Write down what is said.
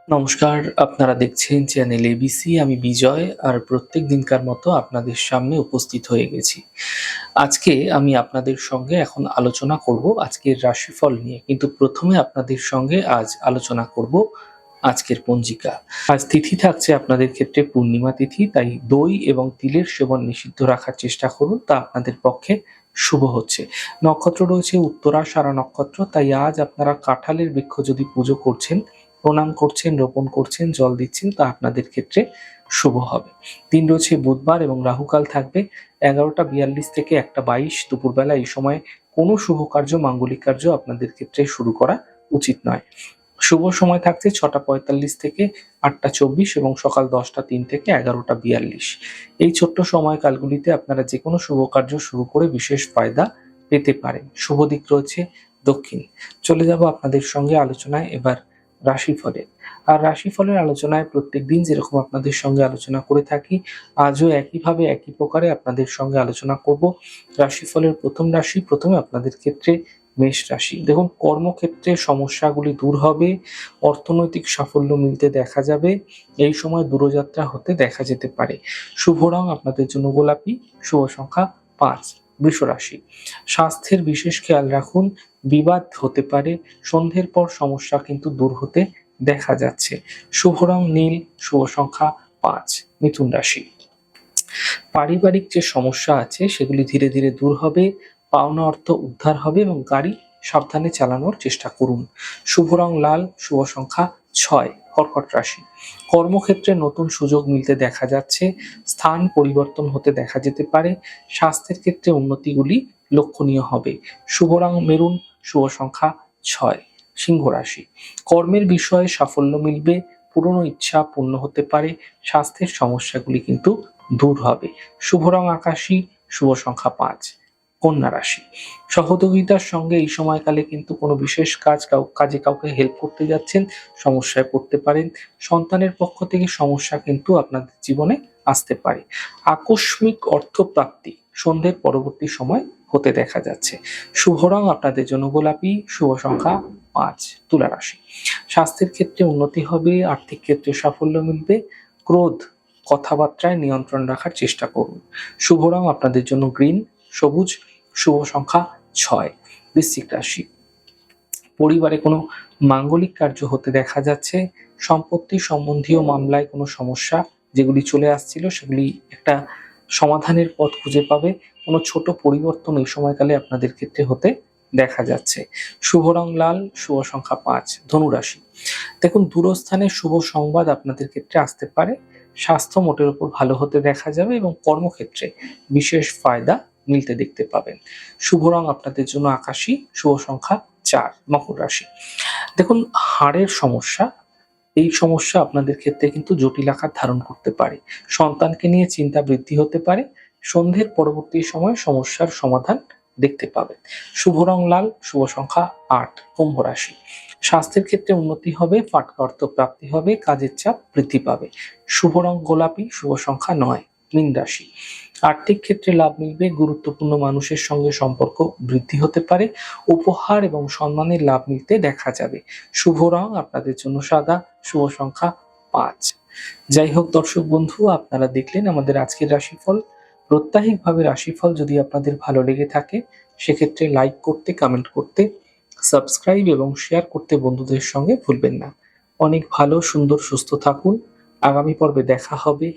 নমস্কার, আপনারা দেখছেন চ্যানেল এবিসি। আমি বিজয় আর প্রত্যেক দিনকার মতো আপনাদের সামনে উপস্থিত হয়ে গেছি। আজকে আমি আপনাদের সঙ্গে এখন আলোচনা করব আজকের রাশিফল নিয়ে। কিন্তু প্রথমে আপনাদের সঙ্গে আজ আলোচনা করব আজকের পঞ্জিকা। আজ তিথি থাকছে আপনাদের ক্ষেত্রে পূর্ণিমা তিথি, তাই দই এবং তিলের সেবন নিষিদ্ধ রাখার চেষ্টা করুন, তা আপনাদের পক্ষে শুভ হচ্ছে। নক্ষত্র রয়েছে উত্তরাষাঢ়া নক্ষত্র, তাই আজ আপনারা কাঁঠালের বৃক্ষ যদি পুজো করছেন, প্রণাম করছেন, রোপণ করছেন, জল দিচ্ছেন, তা আপনাদের ক্ষেত্রে শুভ হবে। দিন রয়েছে বুধবার এবং রাহুকাল থাকবে 11টা 42 থেকে 1টা 22 দুপুরবেলা। এই সময় কোনো শুভ কার্য, মাঙ্গলিক কার্য আপনাদের ক্ষেত্রে শুরু করা উচিত নয়। শুভ সময় থাকছে 6টা 45 থেকে 8টা 24 এবং সকাল 10টা 03 থেকে 11টা 42। এই ছোট্ট সময়কালগুলিতে আপনারা যে কোনো শুভ কার্য শুরু করে বিশেষ ফায়দা পেতে পারেন। শুভ দিক রয়েছে দক্ষিণ। চলে যাব আপনাদের সঙ্গে আলোচনায় এবার রাশিফলের। আর রাশিফলের আলোচনায় প্রত্যেকদিন যেরকম আপনাদের সঙ্গে আলোচনা করে থাকি, আজও একইভাবে একই প্রকারে আপনাদের সঙ্গে আলোচনা করব। রাশিফলের প্রথম রাশি, প্রথমে আপনাদের ক্ষেত্রে মেষ রাশি। দেখুন, কর্মক্ষেত্রে সমস্যাগুলি দূর হবে, অর্থনৈতিক সাফল্য মিলতে দেখা যাবে। এই সময় দূরযাত্রা হতে দেখা যেতে পারে। শুভ রং আপনাদের জন্য গোলাপি, শুভ সংখ্যা 5। বৃষ রাশি, স্বাস্থ্যের বিশেষ খেয়াল রাখুন, বিবাদ হতে পারে। সন্ধ্যের পর সমস্যা কিন্তু দূর হতে দেখা যাচ্ছে। শুভ রং নীল, শুভ সংখ্যা 5। মিথুন রাশি, পারিবারিক যে সমস্যা আছে সেগুলি ধীরে ধীরে দূর হবে, পাওনা অর্থ উদ্ধার হবে এবং গাড়ি সাবধানে চালানোর চেষ্টা করুন। শুভ রং লাল, শুভ সংখ্যা 6। কর্কট রাশি, কর্মক্ষেত্রে নতুন সুযোগ মিলতে দেখা যাচ্ছে, স্থান পরিবর্তন হতে দেখা যেতে পারে। স্বাস্থ্যের ক্ষেত্রে উন্নতিগুলি লক্ষণীয় হবে। শুভ রং মেরুন, শুভ সংখ্যা 6। সিংহ রাশি, কর্মের বিষয়ে সাফল্য মিলবে, পুরনো ইচ্ছা পূর্ণ হতে পারে। স্বাস্থ্যের সমস্যাগুলি কিন্তু দূর হবে। শুভ রং আকাশী, শুভ সংখ্যা 5। কন্যা রাশি, সহযোগিতার সঙ্গে এই সময়কালে কিন্তু কোনো বিশেষ কাজে কাউকে হেল্প করতে যাচ্ছেন, সমস্যায় পড়তে পারেন। সন্তানের পক্ষ থেকে সমস্যা কিন্তু আপনাদের জীবনে আসতে পারে। আকস্মিক অর্থপ্রাপ্তি সন্ধ্যের পরবর্তী সময় হতে দেখা যাচ্ছে। শুভ রং আপনাদের জন্য গোলাপি, শুভ সংখ্যা 5। তুলা রাশি, স্বাস্থ্যের ক্ষেত্রে উন্নতি হবে, আর্থিক ক্ষেত্রে সাফল্য মিলবে। ক্রোধ কথাবার্তায় নিয়ন্ত্রণ রাখার চেষ্টা করুন। শুভ রং আপনাদের জন্য গ্রিন, সবুজ, শুভ সংখ্যা 6। বৃশ্চিক রাশি, পরিবারে কোনো মাঙ্গলিক কার্য হতে দেখা যাচ্ছে। সম্পত্তি সম্বন্ধীয় মামলায় কোনো সমস্যা যেগুলি চলে আসছিল সেগুলি একটা সমাধানের পথ খুঁজে পাবে। কোনো ছোট পরিবর্তন এই সময়কালে আপনাদের ক্ষেত্রে হতে দেখা যাচ্ছে। শুভ রং লাল, শুভ সংখ্যা 5। ধনুরাশি, দেখুন, দূরস্থানে শুভ সংবাদ আপনাদের ক্ষেত্রে আসতে পারে। স্বাস্থ্য মোটের উপর ভালো হতে দেখা যাবে এবং কর্মক্ষেত্রে বিশেষ ফায়দা মিলতে দেখতে পাবেন। শুভ রং আপনাদের জন্য আকাশী, শুভ সংখ্যা 4। মকর রাশি, দেখুন, হাড়ের সমস্যা, এই সমস্যা আপনাদের ক্ষেত্রে কিন্তু জটিল আকার ধারণ করতে পারে। সন্তানকে নিয়ে চিন্তা বৃদ্ধি হতে পারে। সন্ধ্যের পরবর্তী সময় সমস্যার সমাধান দেখতে পাবেন। শুভ রং লাল, শুভ সংখ্যা 8। কুম্ভ রাশি, স্বাস্থ্যের ক্ষেত্রে উন্নতি হবে, ফাটকা অর্থ প্রাপ্তি হবে, কাজের চাপ বৃদ্ধি পাবে। শুভ রং গোলাপি, শুভ সংখ্যা 9। মীন রাশি, আর্থিক ক্ষেত্রে লাভ মিলবে, গুরুত্বপূর্ণ মানুষের সঙ্গে সম্পর্ক বৃদ্ধি হতে পারে। উপহার এবং সম্মানের লাভ মিলতে দেখা যাবে। শুভ রং আপনাদের জন্য সাদা, শুভ সংখ্যা 5। যাই হোক দর্শক বন্ধু, আপনারা দেখলেন আমাদের আজকের রাশিফল। প্রত্যাহিকভাবে রাশিফল যদি আপনাদের ভালো লেগে থাকে, সেক্ষেত্রে লাইক করতে, কমেন্ট করতে, সাবস্ক্রাইব এবং শেয়ার করতে বন্ধুদের সঙ্গে ভুলবেন না। অনেক ভালো, সুন্দর, সুস্থ থাকুন। আগামী পর্বে দেখা হবে।